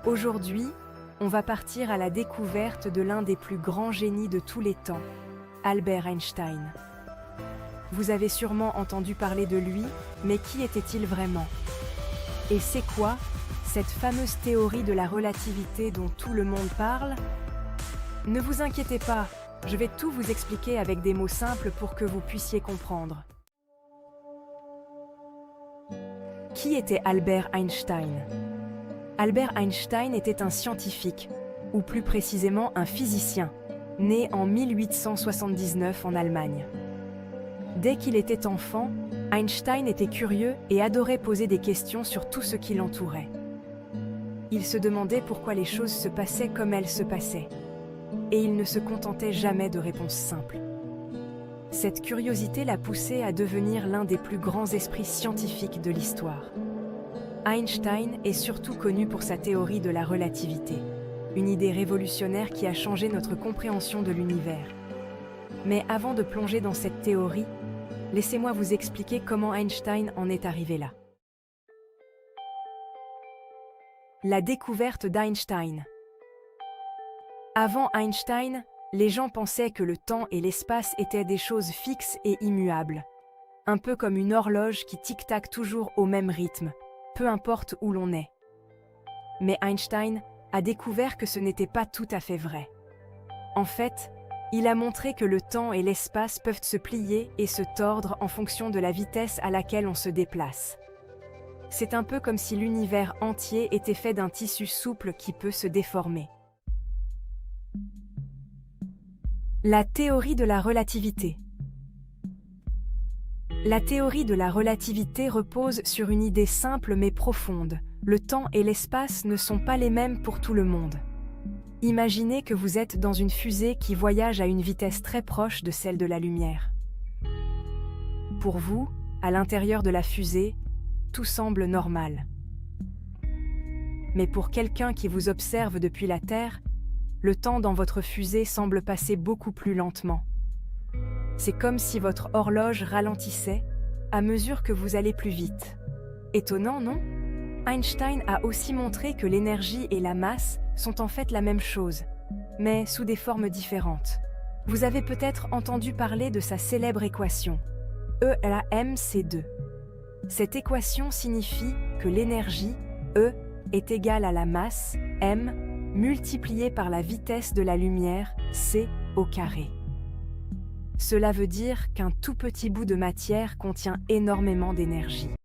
Aujourd'hui, on va partir à la découverte de l'un des plus grands génies de tous les temps, Albert Einstein. Vous avez sûrement entendu parler de lui, mais qui était-il vraiment? Et c'est quoi cette fameuse théorie de la relativité dont tout le monde parle? Ne vous inquiétez pas, je vais tout vous expliquer avec des mots simples pour que vous puissiez comprendre. Qui était Albert Einstein? Albert Einstein était un scientifique, ou plus précisément un physicien, né en 1879 en Allemagne. Dès qu'il était enfant, Einstein était curieux et adorait poser des questions sur tout ce qui l'entourait. Il se demandait pourquoi les choses se passaient comme elles se passaient, et il ne se contentait jamais de réponses simples. Cette curiosité l'a poussé à devenir l'un des plus grands esprits scientifiques de l'histoire. Einstein est surtout connu pour sa théorie de la relativité, une idée révolutionnaire qui a changé notre compréhension de l'univers. Mais avant de plonger dans cette théorie, laissez-moi vous expliquer comment Einstein en est arrivé là. La découverte d'Einstein. Avant Einstein, les gens pensaient que le temps et l'espace étaient des choses fixes et immuables, un peu comme une horloge qui tic-tac toujours au même rythme, peu importe où l'on est. Mais Einstein a découvert que ce n'était pas tout à fait vrai. En fait, il a montré que le temps et l'espace peuvent se plier et se tordre en fonction de la vitesse à laquelle on se déplace. C'est un peu comme si l'univers entier était fait d'un tissu souple qui peut se déformer. La théorie de la relativité. La théorie de la relativité repose sur une idée simple mais profonde. Le temps et l'espace ne sont pas les mêmes pour tout le monde. Imaginez que vous êtes dans une fusée qui voyage à une vitesse très proche de celle de la lumière. Pour vous, à l'intérieur de la fusée, tout semble normal. Mais pour quelqu'un qui vous observe depuis la Terre, le temps dans votre fusée semble passer beaucoup plus lentement. C'est comme si votre horloge ralentissait à mesure que vous allez plus vite. Étonnant, non? Einstein a aussi montré que l'énergie et la masse sont en fait la même chose, mais sous des formes différentes. Vous avez peut-être entendu parler de sa célèbre équation, E = mc2. Cette équation signifie que l'énergie, E, est égale à la masse, m, multipliée par la vitesse de la lumière, c au carré. Cela veut dire qu'un tout petit bout de matière contient énormément d'énergie.